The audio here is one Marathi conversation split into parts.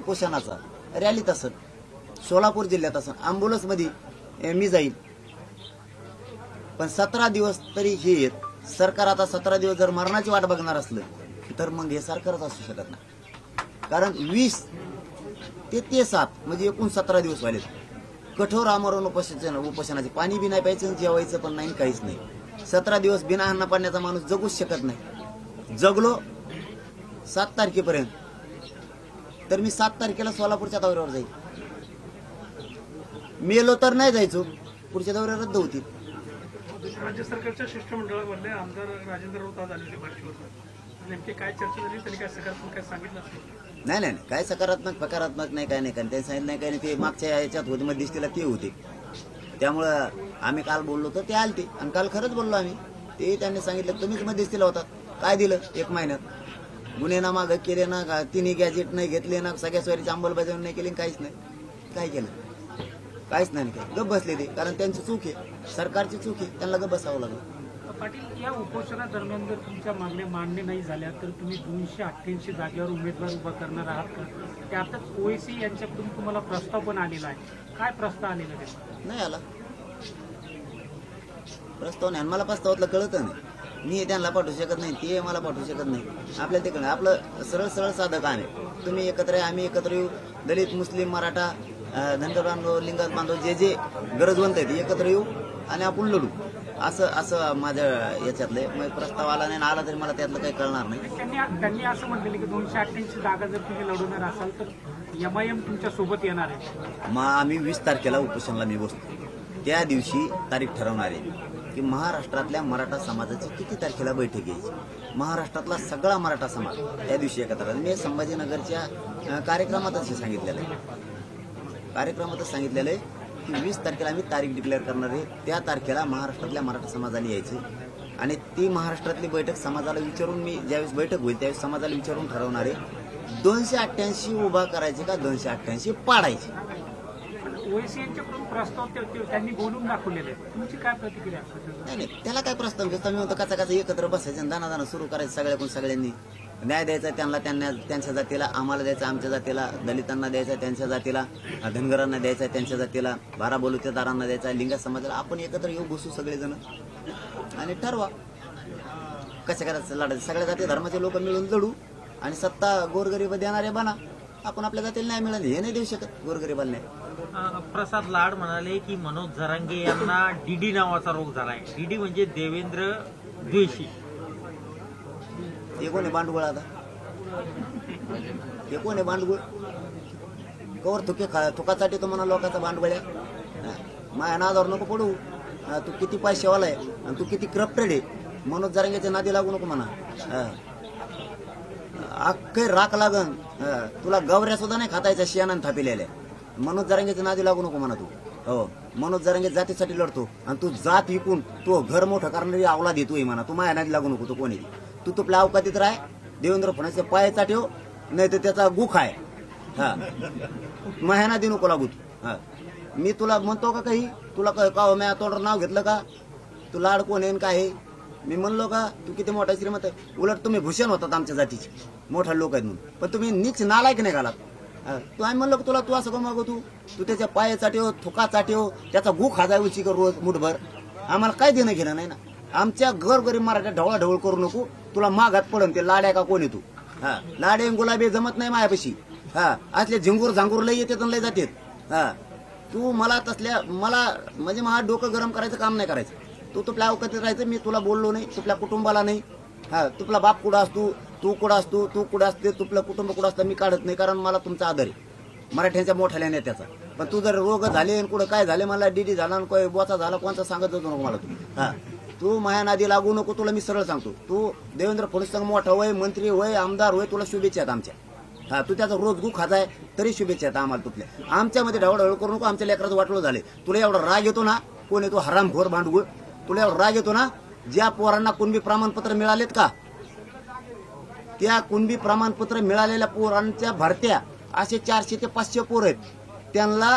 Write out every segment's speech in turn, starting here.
उपोषणाचा रॅलीत असत, सोलापूर जिल्ह्यात असत, अँब्युलन्समध्ये मी जाईल, पण 17 दिवस तरी हे येत. सरकार आता 17 दिवस जर मरणाची वाट बघणार असलं तर मग हे सरकारच असू शकत नाही. कारण 20 ते 7 म्हणजे एकूण 17 दिवस व्हायले. कठोर आमरण उपोषणाचे, पाणी बी नाही प्यायचं, जेवायचं पण नाही, काहीच नाही. 17 दिवस बिना अन्न पाण्याचा माणूस जगूच शकत नाही. जगलो 7 तारखेपर्यंत, तर मी 7 तारखेला सोलापूरच्या दौऱ्यावर जाईल. मेलो तर नाही जायचो, पुढच्या दौऱ्या रद्द होतील. राज्य सरकारच्या शिष्टमंडळामधले आमदार राजेंद्र राऊत आज आलेले बातचीवर, नेमकी काय चर्चा झाली, त्यांनी काय सकारात्मक काय सांगितलं असेल? नाही, काय सकारात्मक फकारात्मक नाही, काय नाही. कारण त्यांनी सांगितलं नाही, काय नाही. ते मागच्या याच्यात होते, मध्यस्थीला ते होते. त्यामुळं आम्ही काल बोललो तर ते आलते, आणि काल खरंच बोललो आम्ही. ते त्यांनी सांगितलं तुम्हीच मध्यस्थीला होता, काय दिलं 1 महिन्यात? गुन्हेनामा केले ना, तिन्ही गॅजेट नाही घेतले ना, सगळ्या स्वारीची अंमलबजावणी नाही केली, काहीच नाही. काय केलं? काहीच नाही. गप्प बसले ते, कारण त्यांची चूक आहे, सरकारची चूक आहे, त्यांना गप्प बसावं लागलं. पाटील, या उपोषणादरम्यान जर तुमच्या मागण्या मान्य नाही झाल्या तर तुम्ही 288 जागेवर उमेदवार उभा करणार आहात का? त्यातच ओएसी यांच्याकडून तुम्हाला प्रस्ताव पण आलेला आहे. काय प्रस्ताव आलेला आहे? नाही आला प्रस्ताव. नाही, मला प्रस्तावातलं कळत नाही. मी त्यांना पाठवू शकत नाही, ते मला पाठवू शकत नाही. आपल्याला ते कळलं. आपलं सरळ साधं काम आहे. तुम्ही एकत्र आहे, आम्ही एकत्र येऊ. दलित, मुस्लिम, मराठा, धनगर बांधव, लिंगायत बांधव, जे गरजवंत आहेत एकत्र येऊ आणि आपण लढू. असं माझ्या याच्यातलं. मग प्रस्ताव आला नाही, आला तरी मला त्यातलं काही कळणार नाही. त्यांनी असं म्हटलेलं की 288 जागा जर तुम्ही लढवणार असाल तर MIM तुमच्या सोबत येणार आहे. मग आम्ही 20 तारखेला उपोषणाला मी बसतो. त्या दिवशी तारीख ठरवणार आहे की महाराष्ट्रातल्या मराठा समाजाची किती तारखेला बैठक घ्यायची. महाराष्ट्रातला सगळा मराठा समाज त्या दिवशी एकत्र. मी संभाजीनगरच्या कार्यक्रमातच सांगितलेलं आहे की 20 तारखेला आम्ही तारीख डिक्लेअर करणार आहे. त्या तारखेला महाराष्ट्रातल्या मराठा समाजाला यायचं, आणि ती महाराष्ट्रातली बैठक समाजाला विचारून, मी ज्यावेळेस बैठक होईल त्यावेळेस समाजाला विचारून ठरवणार आहे 288 उभा करायचे का 288 पाडायचे. ओएसी यांच्याकडून प्रस्ताव त्यांनी बोलून दाखवलेले आहे, तुमची काय प्रतिक्रिया? नाही, त्याला काय प्रस्ताव घेतो. मी म्हणतो कचा एकत्र बसायचं, दाना सुरू करायचं सगळ्यांनी. न्याय द्यायचा त्यांच्या जातीला, आम्हाला द्यायचा आमच्या जातीला, दलितांना द्यायचा त्यांच्या जातीला, धनगरांना द्यायचा त्यांच्या जातीला, 12 बलुतेदारांना द्यायचा, लिंगायत समाजाला. आपण एकत्र येऊ, बसू सगळेजण आणि ठरवा कशा करायचं लढायचं. सगळ्या जाती धर्माचे लोक मिळून लढू आणि सत्ता गोरगरीब देणारे बना. आपण आपल्या जातीला न्याय मिळाले हे नाही देऊ शकत गोरगरीबाला न्याय. प्रसाद लाड म्हणाले की मनोज जरांगे यांना डीडी नावाचा रोग झालाय. डीडी म्हणजे देवेंद्र द्वेषी. हे कोण आहे बांडगुळ? आता हे कोण आहे बांडगुळ? कवर थुकासाठी तो म्हणा लोकांचा बांडगुळ आहे. माझ्या नादावर नको पडू. तू किती पैशावाला आहे आणि तू किती करप्टेड आहे. मनोज जरांगेच्या नादी लागू नको म्हणा. अख्खे राख लागन तुला. गवऱ्या सुद्धा नाही खातायच्या शियानं थापिलेल्या. मनोज जरांगेच्या नादी लागू नको म्हणा तू. हो, मनोज जरांगे जातीसाठी लढतो आणि तू जात विकून तो घर मोठं करणारी अवलाद येतोय म्हणा. तू माझ्या नादी लागू नको. तो कोणी तू तुपल्या अवकातीत राह. देवेंद्र फडणवीसच्या पायाचा ठेव, नाही तर त्याचा गुख आहे. हा, माझ्या नादी नको लागू तू. हा, मी तुला म्हणतो का काही? तुला का मी तोडर नाव घेतलं का? तू लाड कोण आहे काय आहे मी म्हणलो का? तू किती मोठा श्रीमंत आहे. उलट तुम्ही भूषण होतात आमच्या जातीचे, मोठा लोक आहेत म्हणून, पण तुम्ही नीच नालायक नाही घालात. तू आम्ही म्हणलो तुला तू असं का मागू? तू त्याच्या पायाचा ठेव, थुकाचा ठेव, त्याचा गुख खाजायची कर रोज मुठभर. आम्हाला काय देणं घेणं नाही ना. आमच्या गरीब मराठ्या ढवळाढवळ करू नको. तुला मागात पडन ते लाड्या का कोणी तू. हा, लाडे गुलाबी जमत नाही मायापाशी. हा, असले झिंगूर झांगूर लय येतात लय जातात. हा, तू मला म्हणजे मला डोकं गरम करायचं काम नाही करायचं. तू तुपल्या अवकातीत राहायचं. मी तुला बोललो नाही, तुपल्या कुटुंबाला नाही. हा, तुपला बाप कुठं असतो, तू कुठं असतो, तू कुठं असते, तुपलं कुटुंब कुठं असतं मी काढत नाही. कारण मला तुमचा आदर आहे मराठ्यांच्या मोठ्या नेत्याचा. पण तू जर रोग झाले कुठं काय झाले, मला डीडी झाला कोण बोचा झाला कोणचा सांगत जातो नको मला तू. हा, तू माया नादी लागू नको. तुला मी सरळ सांगतो, तू देवेंद्र फडणवीस मोठा होय, मंत्री होय, आमदार होय, तुला शुभेच्छा आहेत आमच्या. हा, तू त्याचा रोज गु खाताय तरी शुभेच्छा आहेत आम्हाला तुपल्या. आमच्यामध्ये ढवळढवळ करू नको. आमच्या लेकराचं वाटलं झाले. तुला एवढा राग येतो ना, कोण येतो हरामखोर भांडगुळ, तुला एवढा राग येतो ना. ज्या पोरांना कुणबी प्रमाणपत्र मिळालेत का, त्या कुणबी प्रमाणपत्र मिळालेल्या पोरांच्या भरत्या असे 400 ते 500 पोर आहेत. त्यांना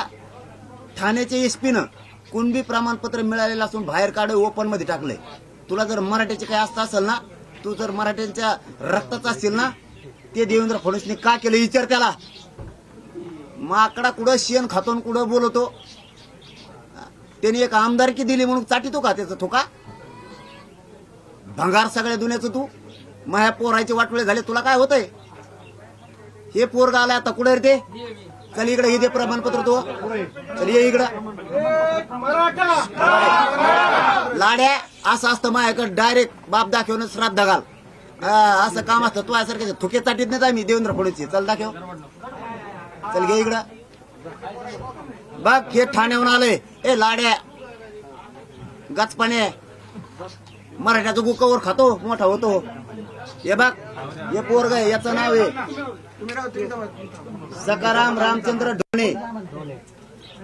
ठाण्याच्या एसपीनं कुणबी प्रमाणपत्र मिळालेलं असून बाहेर काढे ओपन मध्ये टाकलंय. तुला जर मराठ्याचे काही असतं असेल ना, तू जर मराठ्यांच्या रक्ताचा असेल ना, ते देवेंद्र फडणवीसने का केलं विचार त्याला. माकडा कुठं शेण खातो कुठं बोलतो. त्यांनी एक आमदारकी दिली म्हणून चाटितो का त्याचं थोका? भंगार सगळ्या दुनियाचं तू. माझ्या पोराचे वाटोळे झाले, तुला काय होतंय? हे पोरगा आलाय आता कुठे रे ते? चल इकडे, हे दे प्रमाणपत्र तो. चल ये इकडं. लाड्या असं असतं माझ्याकडे, डायरेक्ट बाप दाखवून श्राद्ध घाल. असं काम असतं. तू यासारखे थुके चाटीत नाही मी देवेंद्र फडणवीसची. चल दाखव. चल घे इकडं. बघ हे ठाण्याहून आलंय. ए लाड्या गचपाने मराठ्याचं गुकावर खातो, मोठा होतो. हे बघ हे पोरग आहे, याचं नाव आहे सकाराम रामचंद्र ढोणे.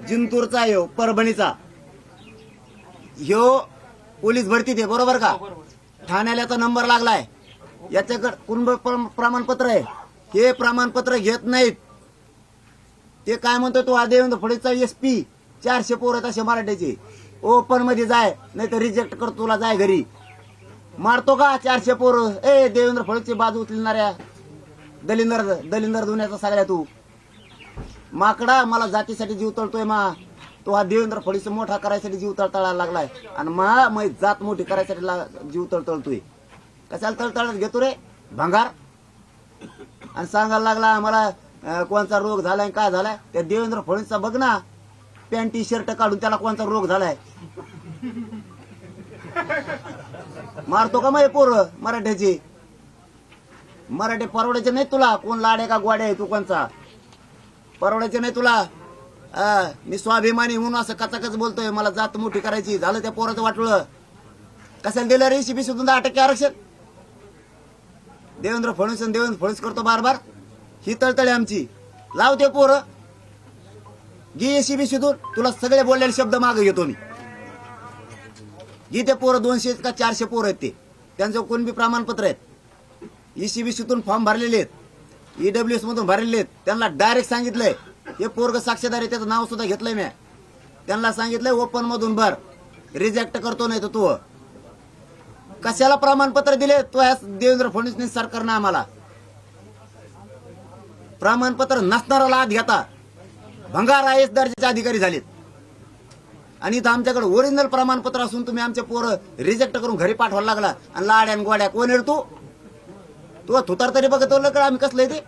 जिंतूरचा आहे, परभणीचा. ह्यो पोलीस भरतीत आहे, बरोबर का? ठाण्याला याचा नंबर लागलाय. याच्याकडे कुटुंब प्रमाणपत्र आहे. हे प्रमाणपत्र घेत नाहीत. ते काय म्हणतो तो देवेंद्र फडणवीसचा SP. 400 पोर आहेत असे मराठ्याचे. ओपन मध्ये जाय, नाही तर रिजेक्ट करतो तुला, जाय घरी. मारतो का 400 पोर? ए देवेंद्र फडणवीसची बाजू उचलणाऱ्या दलिंदर दुनियाचा सगळ्या तू माकडा. मला जातीसाठी जीव तळतोय मा. तो हा देवेंद्र फडणवीस मोठा करायसाठी जीव तळतळायला लागलाय आणि मा जात मोठी करायसाठी जीव तळतळतोय. कशाला तळतळत घेतो रे भंगार? आणि सांगायला लागला मला कोणता रोग झालाय काय झालाय. त्या देवेंद्र फडणवीसचा बघ ना, पॅन्टी शर्ट काढून त्याला कोणता रोग झालाय. मारतो का मग पोर मराठ्याची? मराठी परवडायचे नाही तुला. कोण लाडे का गोडे आहे तू? कोणचा परवडायचे नाही तुला. मी स्वाभिमानी म्हणून असं कचाकच बोलतोय. मला जात मोठी करायची. झालं त्या पोराचं वाटलं. कशाला दिलं रे CB सुद्धा 10% आरक्षण? देवेंद्र फडणवीस करतो बार बार. ही तळतळे आमची. लावते पोरं घे CB शोधून. तुला सगळे बोललेले शब्द मागे घेतो मी. घे ते पोरं 200 का 400 पोरं आहेत ते. त्यांचं कोण बी प्रमाणपत्र आहेत. ECB शोधून फॉर्म भरलेले आहेत. EWS मधून भरलेले आहेत. त्यांना डायरेक्ट सांगितलंय हे पोरग साक्षीदार आहे, त्याचं नाव सुद्धा घेतलंय मी. त्यांना सांगितलंय ओपन मधून भर, रिजेक्ट करतो नाही तर तू. कशाला प्रमाणपत्र दिले तो देवेंद्र फडणवीस सरकारनं आम्हाला? प्रमाणपत्र नसणारा आत घेता. भंगार IAS दर्जाचे अधिकारी झालेत. आणि इथं आमच्याकडे ओरिजिनल प्रमाणपत्र असून तुम्ही आमचे पोरं रिजेक्ट करून घरी पाठवायला लागला. आणि लाड्या आणि गोड्या कोण आहे तू? तू थुतार तरी बघतो का आम्ही कसलं ते?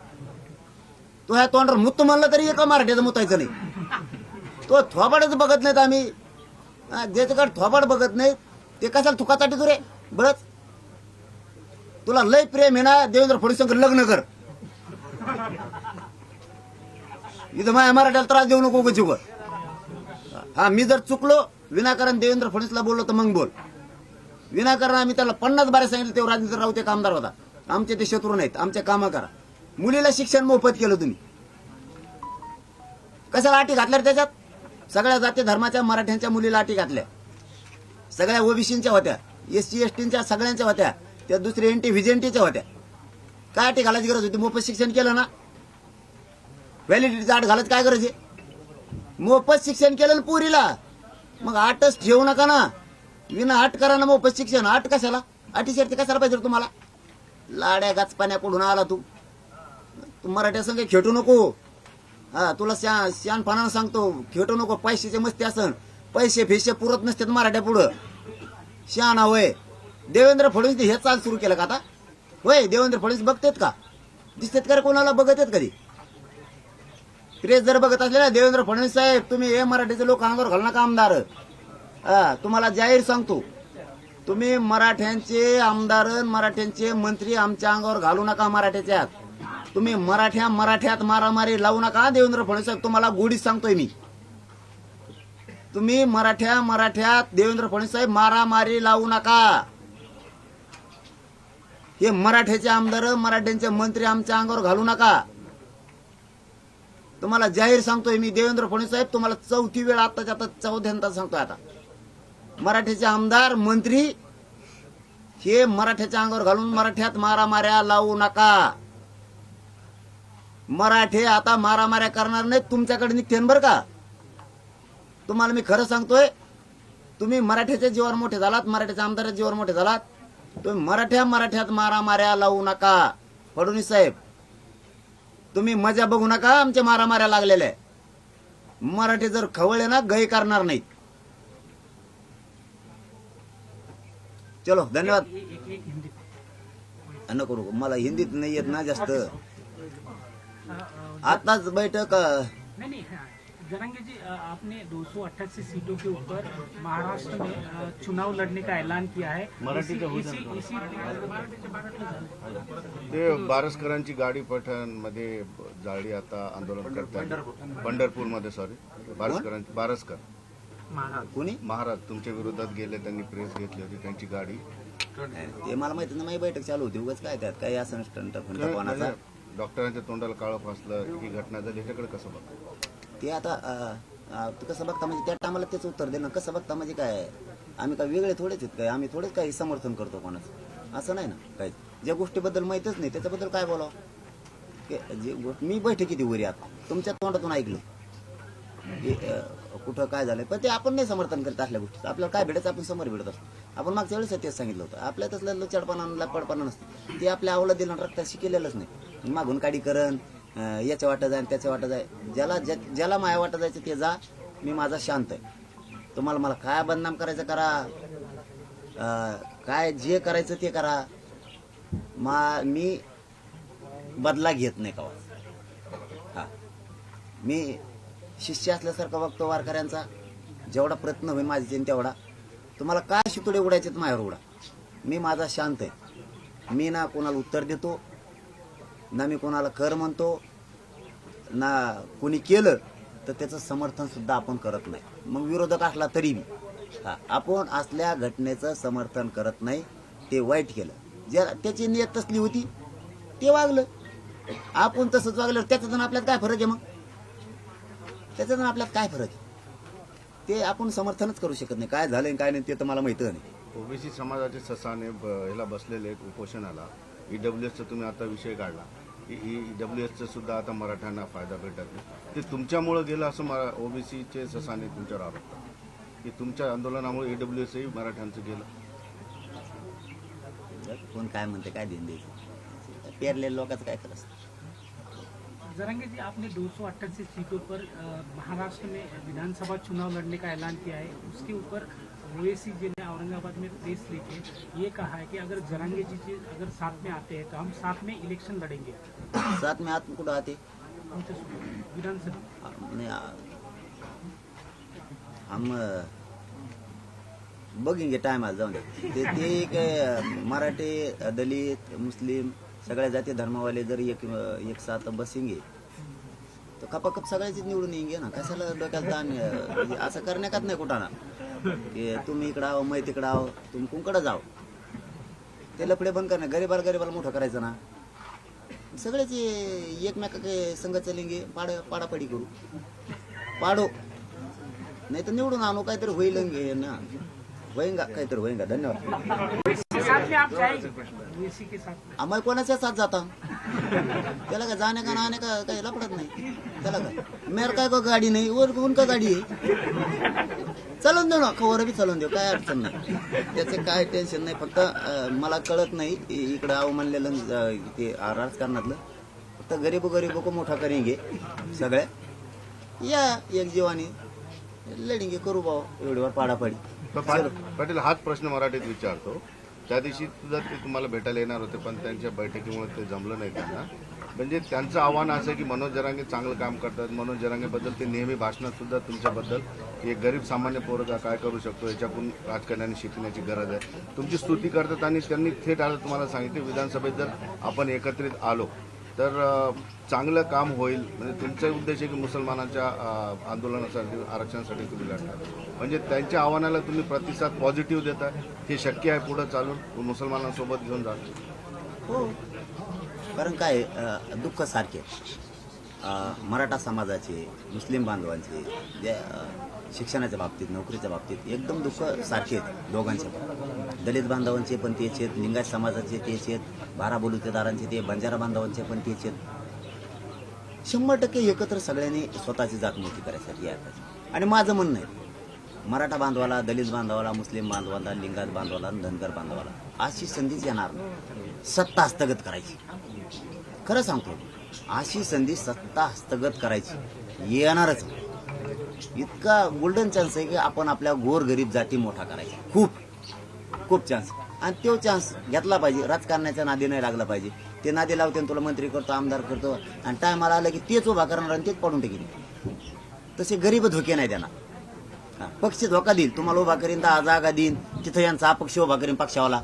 तो ह्या तोंडावर मुत्त म्हणलं तरी एका मराठ्याचं मुतायचं नाही. तो थोबाडच बघत नाहीत आम्ही. ज्याच्याकडे थोबाड बघत नाहीत ते कशाला थुकासाठी तू रे? बरंच तुला लय प्रेम आहे ना देवेंद्र फडणवीस लग्न कर. इथं माझ्या मराठ्याला त्रास देऊ नको उगाच. हा मी जर चुकलो विनाकारण देवेंद्र फडणवीसला बोललो तर मग बोल. विनाकारण आम्ही त्याला 50 बारे सांगितलं. तेव्हा राजेंद्र राऊत एक आमदार होता. आमचे ते शत्रू नाहीत. आमचे कामं करा. मुलीला शिक्षण मोफत केलं तुम्ही. कशाला अटी घातल्या त्याच्यात? सगळ्या जाती धर्माच्या मराठ्यांच्या मुलीला अटी घातल्या. सगळ्या OBCच्या होत्या, SC STच्या सगळ्यांच्या होत्या. त्या दुसऱ्या NT VJNTच्या होत्या. काय अटी घालायची गरज होती? मोफत शिक्षण केलं ना. व्हॅलिडिटीचा अट घालायची काय गरज आहे? मोफत शिक्षण केलं ना पुरीला. मग अटच ठेवू नका ना. विना अट करा ना मोफत शिक्षण. अट कशाला? अटी शर्ती कशाला पाहिजे तुम्हाला? लाड्या गाचपाण्या कुठून आला तू? तू मराठ्या संघ खेटू नको. हा तुला शहाणपणानं सांगतो, खेटू नको. पैशाचे मस्ती असन, पैसे फेशे पुरत नसतात मराठ्या पुढं. शहाणा होय. देवेंद्र फडणवीस हे चाल सुरू केलं का आता? होय देवेंद्र फडणवीस बघतेत का? दिसतेत का कोणाला? बघत आहेत कधी? प्रेस जर बघत असले ना देवेंद्र फडणवीस साहेब, तुम्ही हे मराठीचे लोक अंगावर घालू नका आमदार. तुम्हाला जाहीर सांगतो, तुम्ही मराठ्यांचे आमदार मराठ्यांचे मंत्री आमच्या अंगावर घालू नका. मराठ्याच्यात तुम्ही मराठ्यात मारामारी लावू नका. देवेंद्र फडणवीस साहेब तुम्हाला गोडीच सांगतोय मी. तुम्ही मराठ्यात देवेंद्र फडणवीस साहेब मारामारी लावू नका. हे मराठ्याचे आमदार मराठ्यांचे मंत्री आमच्या अंगावर घालू नका. तुम्हाला जाहीर सांगतोय मी देवेंद्र फडणवीस साहेब, तुम्हाला 4थी वेळ आताच्या आता 14th सांगतोय. आता मराठ्याचे आमदार मंत्री हे मराठ्याच्या अंगावर घालून मराठ्यात मारामाऱ्या लावू नका. मराठे आता मारामाऱ्या करणार नाहीत. तुमच्याकडे निघतेन बरं का. तुम्हाला मी खरं सांगतोय, तुम्ही मराठ्याच्या जीवावर मोठे झालात, मराठ्याच्या आमदाराच्या जीवावर मोठे झालात. तुम्ही मराठ्यात मारामाऱ्या लावू नका. फडणवीस साहेब तुम्ही मजा बघू नका आमच्या मारामाऱ्या लागलेल्या. मराठी जर खवळे ना गय करणार नाहीत. चलो धन्यवाद. एक हिंदी नको नको मला हिंदीत नाही येत ना जास्त. अ, आताच बैठक नहीं हाँ, जरांगे जी आपने 288 सीटों के ऊपर महाराष्ट्र में चुनाव लड़ने का ऐलान किया है. इसी ते बारसकरांची गाडी पठाणमध्ये जाळली आता आंदोलन करतात पंढरपूरमध्ये. सॉरी बारसकर कोणी महाराज तुमच्या विरोधात गेले, त्यांनी प्रेस घेतली होती, त्यांची गाडी. ते मला माहिती नाही. माझी बैठक चालू होती. उगाच काय त्यात काही असं स्टंट फंट कोणाचा. डॉक्टरांच्या तोंडाला काळं फासलं ही घटना झाली, ह्याच्याकडे कसं बघा? ते आता तू कसं बघता म्हणजे त्या टायमाला त्याचं उत्तर दे ना. कसं बघता म्हणजे काय आम्ही काय वेगळे थोडेच आहेत काय? आम्ही थोडेच काही समर्थन करतो कोणाचं असं नाही ना. काही ज्या गोष्टीबद्दल माहितच नाही त्याच्याबद्दल काय बोलावं. जे मी बैठकीत वरी आता तुमच्या तोंडातून ऐकलं की कुठं काय झालंय, पण ते आपण नाही समर्थन करत असल्या गोष्टी. आपल्याला काय भेटायचं आपण समोर भेटत असतो. आपण मागच्या वेळेस तेच सांगितलं होतं. आपल्या तसलं लचडपणा लपडपणा नसतं. ते आपल्या आवला दिलं रक्ताशी केलेलंच नाही. मागून काडी करण याच्या वाटत जाय त्याच्या वाटत जाय. ज्याला माया वाटत जायचं ते जा. मी माझा शांत आहे. तुम्हाला मला काय बदनाम करायचं करा, काय जे करायचं ते करा. मी बदला घेत नाही कवा. हा मी शिष्य असल्यासारखा बघतो वारकऱ्यांचा. जेवढा प्रयत्न होईल माझ्या तेवढा. तुम्हाला काय शितोडे उडायचे माझ्यावर उडा. मी माझा शांत आहे. मी ना कोणाला उत्तर देतो ना मी कोणाला कर म्हणतो ना. कोणी केलं तर त्याचं समर्थन सुद्धा आपण करत नाही. मग विरोधक असला तरी मी आपण असल्या घटनेचं समर्थन करत नाही. ते वाईट केलं. ज्या त्याची नियत तसली होती ते वागलं. आपण तसंच वागलं त्याच्यातून आपल्यात काय फरक आहे? मग त्याच्यातून आपल्यात काय फरक आहे? ते आपण समर्थनच करू शकत नाही. काय झालंय काय नाही ते तर मला माहिती नाही. ओबीसी समाजाचे ससाने ह्याला बसलेले आहेत उपोषणाला. ईडब्ल्यूएसचा तुम्ही आता विषय काढला. ईडब्ल्यूएसचा सुद्धा आता मराठ्यांना फायदा भेटत नाही. ते तुमच्यामुळे गेलं असं ओबीसीचे ससाने तुमच्यावर आरोप की तुमच्या आंदोलनामुळे ईडब्ल्यूएसही मराठ्यांचं गेलं. कोण काय म्हणते काय देईन द्यायचं. पेरलेल्या लोकांचं काय करायचं. जरांगे जी आपने 288 सीटों पर महाराष्ट्र में विधानसभा चुनाव लड़ने का ऐलान किया है. उसके ऊपर ओवैसी जी ने औरंगाबाद में प्रेस लेके ये कहा है कि अगर जरांगे जी अगर साथ में आते हैं तो हम साथ में इलेक्शन लड़ेंगे. साथ में आत कुठं आते विधानसभा हम बघेंगे टाइम आज जाऊन ते काय मराठी दलित मुस्लिम सगळ्या जाती धर्मावाले जर एक साथ बसेंगे तर खपाखप सगळ्याचीच निवडून येईंगे ना. कशाला डोक्यात ताण म्हणजे असं करण्याकाच नाही कुठं ना की तुम्ही इकडं आहो मै तिकडं आहो तुम्ही कुंकडं जाओ. ते लफडे बंद करणं. गरीबाला मोठं करायचं ना. सगळेच एकमेकाकडे संघ चलेंगे. पाडापाडी करू पाडो नाही तर निवडून आणू. काहीतरी होईल ना. होईंगा काहीतरी होईंगा. धन्यवाद. साथ में आप जाएंगे ओवैसी के साथ. आम्हाला कोणाच्या साथ जाता त्याला काय जाणे का नाणे का काही लपडत नाही. त्याला काय मेर काय को गाडी नाही उनका गाडी आहे. चालून देऊ ना खबर बी चालून देऊ. काय अडचण नाही. त्याचं काय टेन्शन नाही. फक्त मला कळत नाही इकडं आव म्हणलेलं ते राजकारणातलं. फक्त गरीब को मोठा करेंगे सगळ्या. या एक जीवानी लढेंगे करू भाऊ एवढीवर पाडापाडी. पाटील हाच प्रश्न मराठीत विचारतो. त्या दिवशी सुद्धा ते तुम्हाला भेटायला येणार होते पण त्यांच्या बैठकीमुळे ते जमलं नाही त्यांना. म्हणजे त्यांचं आव्हान असं आहे की मनोज जरांगे चांगलं काम करतात. मनोज जरांगेबद्दल ते नेहमी भाषणात सुद्धा तुमच्याबद्दल एक गरीब सामान्य पोरगा काय करू शकतो याच्याकडून राजकारण्याने शिकण्याची गरज आहे. तुमची स्तुती करतात आणि त्यांनी थेट आता तुम्हाला सांगितले विधानसभेत जर आपण एकत्रित आलो तर चांगलं काम होईल. म्हणजे तुमचा उद्देश आहे की मुसलमानांच्या आंदोलनासाठी आरक्षणासाठी तुम्ही लढणार. म्हणजे त्यांच्या आव्हानाला तुम्ही प्रतिसाद पॉझिटिव्ह देता. हे शक्य आहे पुढे चालून मुसलमानांसोबत घेऊन जात. हो कारण काय दुःख सारखे मराठा समाजाचे मुस्लिम बांधवांचे जे शिक्षणाच्या बाबतीत नोकरीच्या बाबतीत एकदम दुःख सारखे आहेत दोघांचे. दलित बांधवांचे पण तेच आहेत. लिंगायत समाजाचे तेच आहेत. बारा बलुतेदारांचे ते बंजारा बांधवांचे पण तेच आहेत. 100% एकत्र सगळ्यांनी स्वतःची जात मोठी करायसाठी यायचं. आणि माझं म्हणणं आहे मराठा बांधवाला दलित बांधवाला मुस्लिम बांधवाला लिंगायत बांधवाला धनगर बांधवाला अशी संधीच येणार नाही सत्ता हस्तगत करायची. खरं सांगतो अशी संधी सत्ता हस्तगत करायची येणारच. इतका गोल्डन चान्स आहे की आपण आपल्या गोरगरीब जाती मोठा करायचा. खूप चान्स, आणि तो चान्स घेतला पाहिजे. राजकारणाच्या नादी नाही लागला पाहिजे. ते नादी लावते आणि तुला मंत्री करतो, आमदार करतो, आणि टायमाला आलं की तेच उभा करणार आणि तेच पडून टाकेल. तसे गरीब धोके नाही त्यांना. पक्ष धोका देईल, तुम्हाला उभा करीन, 10 जागा देईन, तिथं यांचा अपक्ष उभा करीन पक्षावाला,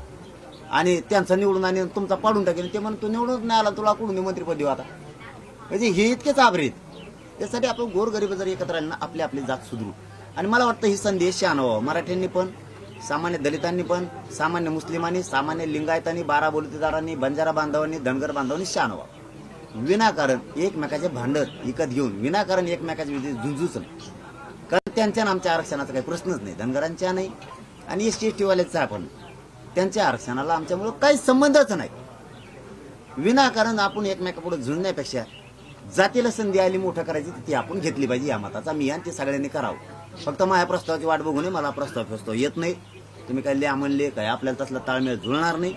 आणि त्यांचा निवडून आणि तुमचा पाडून टाकेल. ते म्हणून तू निवडून नाही आला, तुला कुठून मंत्रीपद देऊ आता. म्हणजे हे इतकेच आभारी आहेत. त्यासाठी आपण गोरगरीब जर एकत्र राहिलं ना, आपली आपली जात सुधरू. आणि मला वाटतं ही संदेश शहाणावं मराठ्यांनी पण, सामान्य दलितांनी पण, सामान्य मुस्लिमांनी, सामान्य लिंगायतांनी, बाराबोलतेदारांनी, बंजारा बांधवांनी, धनगर बांधवांनी शहाणावं. विनाकारण एकमेकाचे भांडत विकत घेऊन, विनाकारण एकमेकाच्या झुंजूच. कारण त्यांच्या आमच्या आरक्षणाचा काही प्रश्नच नाही, धनगरांच्या नाही आणि ST वाल्याचा पण. त्यांच्या आरक्षणाला आमच्यामुळे काही संबंधच नाही. विनाकारण आपण एकमेकापुढे झुंजण्यापेक्षा जातीला संधी आली मोठं करायची ती आपण घेतली पाहिजे. या मताचा मी आणि ते सगळ्यांनी करावं. फक्त माझ्या प्रस्तावाची वाट बघू नये. मला प्रस्ताव येत नाही. तुम्ही काय लिहा म्हणले काय, आपल्याला तसला ताळमेळ जुळणार नाही.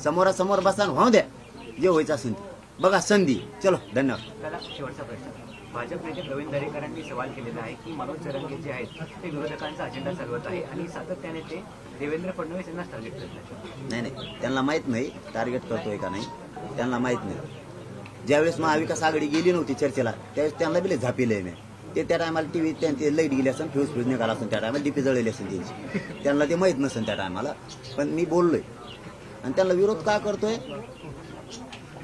समोरासमोर बसा, व्हावं द्या जे व्हायचं असेल ते. बघा संधी. चलो, धन्यवाद. त्याला शेवटचा प्रश्न. भाजप नेते प्रवीण दरेकरांनी सवाल केलेला आहे की मनोज जरांगे जे आहेत ते विरोधकांचा अजेंडा चालवत आहे आणि सातत्याने ते देवेंद्र फडणवीस यांना टार्गेट करतात. नाही, त्यांना माहित नाही टार्गेट करतोय का नाही, त्यांना माहित नाही. ज्यावेळेस महाविकास आघाडी गेली नव्हती चर्चेला, त्यावेळेस त्यांना बिले झापिले मी. ते त्या टायमाला टीव्ही त्यांची लाईट गेली असेल, फ्यूज निघाला असेल, त्या टायमाला डीपी जळलेली असेल त्यांची. त्यांना ते माहित नसेल त्या टायमाला. पण मी बोललोय आणि त्यांना विरोध का करतोय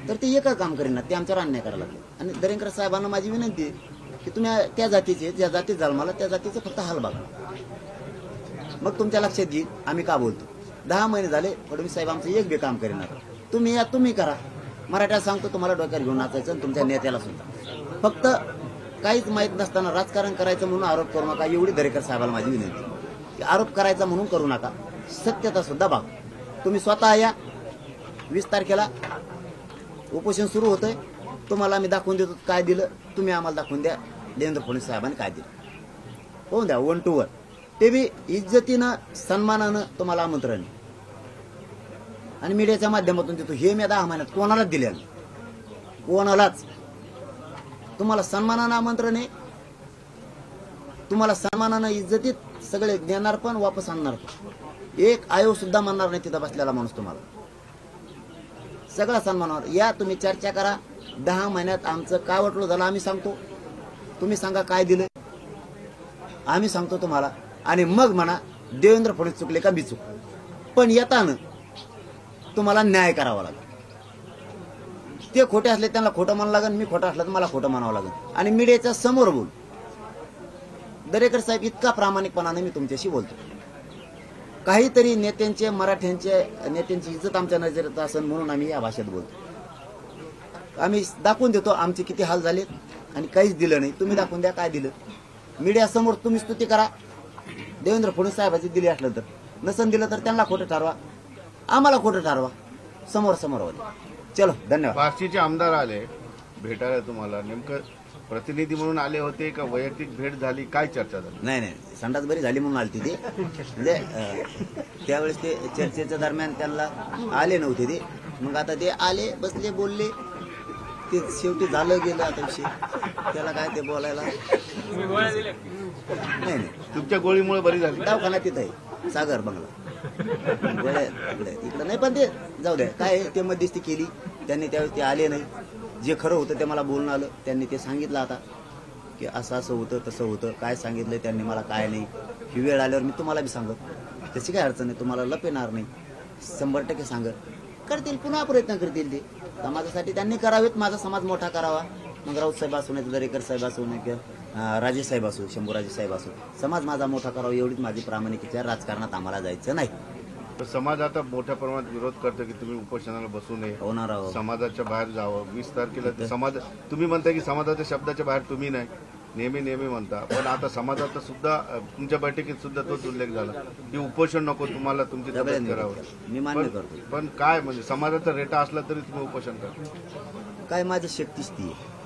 तर ते एकच काम करेन ना, ते आमच्यावर अन्याय करायला लागले. आणि दरेकर साहेबांना माझी विनंती आहे की तुम्ही त्या जातीचे, ज्या जातीत जाल मला त्या जातीचं फक्त हाल बघा, मग तुमच्या लक्षात येईल आम्ही का बोलतो. 10 महिने झाले फडणवीस साहेब आमचं एक बी काम करेनार. तुम्ही या, तुम्ही करा. मराठ्याला सांगतो तुम्हाला डोक्यावर घेऊन नाचायचं आणि तुमच्या नेत्याला सुद्धा. फक्त काहीच माहीत नसताना राजकारण करायचं म्हणून आरोप करू नका, एवढी दरेकर साहेबाला माझी विनंती की आरोप करायचा म्हणून करू नका, सत्यता सुद्धा बघा. तुम्ही स्वतः या. 20 तारखेला उपोषण सुरू होतंय. तुम्हाला आम्ही दाखवून देतो काय दिलं, तुम्ही आम्हाला दाखवून द्या देवेंद्र फडणवीस साहेबांनी काय दिलं. होऊन द्या 1 to 1. ते बी इज्जतीनं, सन्मानानं तुम्हाला आमंत्रण. आणि मीडियाच्या माध्यमातून देतो. हे मी 10 महिन्यात कोणालाच दिले नाही, कोणालाच. तुम्हाला सन्मानानं आमंत्रण आहे. तुम्हाला सन्मानानं, इज्जतीत सगळे देणार पण वापस आणणार पण. एक आयोग सुद्धा म्हणणार नाही तिथं बसलेला माणूस तुम्हाला. सगळा सन्मानावर या. तुम्ही चर्चा करा. 10 महिन्यात आमचं काय वाटलं झालं आम्ही सांगतो. तुम्ही सांगा काय दिलं, आम्ही सांगतो तुम्हाला. आणि मग म्हणा देवेंद्र फडणवीस चुकले का मी चुक. पण येताना तुम्हाला न्याय करावा लागेल. ते खोटे असले त्यांना खोटं म्हणावं लागेल, मी खोटं असलं तर मला खोटं म्हणावं लागेल. आणि मीडियाच्या समोर बोल. दरेकर साहेब इतका प्रामाणिकपणाने मी तुमच्याशी बोलतो. काहीतरी नेत्यांचे, मराठ्यांचे नेत्यांची इज्जत आमच्या नजरेत असेल म्हणून आम्ही या भाषेत बोलतो. आम्ही दाखवून देतो आमचे किती हाल झाले आणि काहीच दिलं नाही. तुम्ही दाखवून द्या काय दिलं. मीडिया समोर तुम्ही स्तुती करा. देवेंद्र फडणवीस साहेबांची दिली असलं तर, नसन दिलं तर त्यांना खोटं ठरवा, आम्हाला खोटं ठरवा. समोर चलो, धन्यवाद. बार्शीचे आमदार आले भेटायला तुम्हाला, नेमकं प्रतिनिधी म्हणून आले होते का वैयक्तिक भेट झाली, काय चर्चा झाली? नाही, संडास बरी झाली म्हणून आलती ते. म्हणजे त्यावेळेस ते चर्चेच्या दरम्यान त्यांना आले नव्हते ते. मग आता ते आले, बसले, बोलले, ते शेवटी झालं गेलं आता विषय. त्याला काय ते बोलायला नाही. तुमच्या गोळीमुळे बरी झाली. दवाखाना तिथं आहे, सागर बंगला इकडं नाही. पण ते जाऊ द्या. काय ते मध्यस्थी केली त्यांनी, त्यावेळेस ते आले नाही. जे खरं होतं ते मला बोलून आलं. त्यांनी ते सांगितलं आता की असं असं होतं, तसं होतं. काय सांगितलं त्यांनी मला काय नाही. ही वेळ आल्यावर मी तुम्हाला बी सांगत, त्याची काय अडचण नाही. तुम्हाला लपेणार नाही, 100% सांगत. करतील, पुन्हा प्रयत्न करतील. ते समाजासाठी त्यांनी करावेत. माझा समाज मोठा करावा. मग राऊत साहेब असू नाही, दरेकर साहेब असू नाही, किंवा राजे साहेब असू, शंभूराजे साहेब असू, समाज माझा मोठा करावा एवढीच माझी प्रामाणिक इच्छा. राजकारणात आम्हाला जायचं नाही. तर समाज आता मोठ्या प्रमाणात विरोध करतो की तुम्ही उपोषणाला बसू नये, होणार आहोत. समाजाच्या बाहेर जावं. 20 तारखेला ते समाज, तुम्ही म्हणता की समाजाच्या शब्दाच्या बाहेर तुम्ही नाही, नेहमी म्हणता. पण आता समाजाचा सुद्धा, तुमच्या बैठकीत सुद्धा तोच उल्लेख झाला की उपोषण नको, तुम्हाला तुमची तब्येत करावं. मी मान्य करतो. पण काय म्हणजे समाजाचा रेटा असला तरी तुम्ही उपोषण करता? काय माझी शक्तीच ती आहे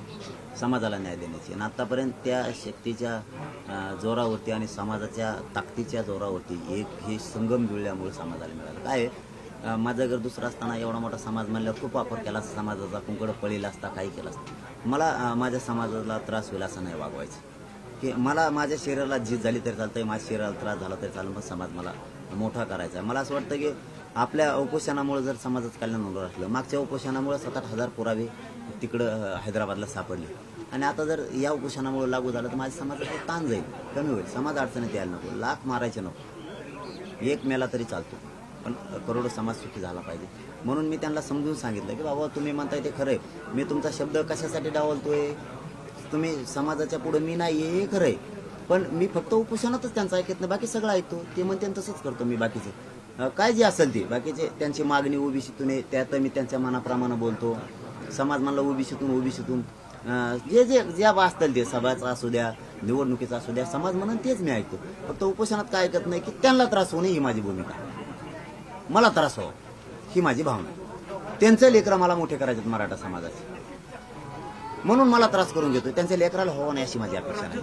समाजाला न्याय देण्याची. आणि आतापर्यंत त्या शक्तीच्या जोरावरती आणि समाजाच्या ताकदीच्या जोरावरती हे संगम जुळल्यामुळे समाजाला मिळालं. काय आहे, माझं घर दुसरं असताना एवढा मोठा समाज म्हणल्यावर खूप वापर केला असता समाजाचा, कुंकड पळीला असता, काही केला असता. मला माझ्या समाजाला त्रास होईल असं नाही वागवायचं. की मला माझ्या शरीराला झीज झाली तरी चालतंय, माझ्या शरीराला त्रास झाला तरी चालेल, मग समाज मला मोठा करायचा आहे. मला असं वाटतं की आपल्या उपोषणामुळे जर समाजाचं कल्याण होणार असलं, मागच्या उपोषणामुळे 7-8 पुरावे तिकडं हैदराबादला सापडले आणि आता जर या उपोषणामुळे लागू झालं तर माझ्या समाजाचा ताण जाईल, कमी होईल, समाज अडचणीत यायला नको, लाख मारायचे नको, एक मेला तरी चालतो पण करोडो समाज सुखी झाला पाहिजे. म्हणून मी त्यांना समजून सांगितलं की बाबा तुम्ही म्हणताय ते खरंय, मी तुमचा शब्द कशासाठी डावलतोय, तुम्ही समाजाच्या पुढे मी नाही हे खरंय, पण मी फक्त उपोषणातच त्यांचं ऐकत नाही, बाकी सगळं ऐकतो, ते म्हणते तसंच करतो मी. बाकीचे काय जे असेल ते बाकीचे त्यांची मागणी ओबीसीतून आहे त्यात मी त्यांच्या मनाप्रमाणे बोलतो, समाज म्हणला ओबीसीतून जे जे ज्या असतील ते सभाचा असू द्या, निवडणुकीचा असू द्या, समाज म्हणून तेच मी ऐकतो. फक्त उपोषणात काय ऐकत नाही की त्यांना त्रास होणे ही माझी भूमिका, मला त्रास व्हावा ही माझी भावना. त्यांचं लेकरं मला मोठे करायचे मराठा समाजाचे, म्हणून मला त्रास करून घेतो, त्यांच्या लेकराला व्हावं नाही अशी माझी अपेक्षा नाही.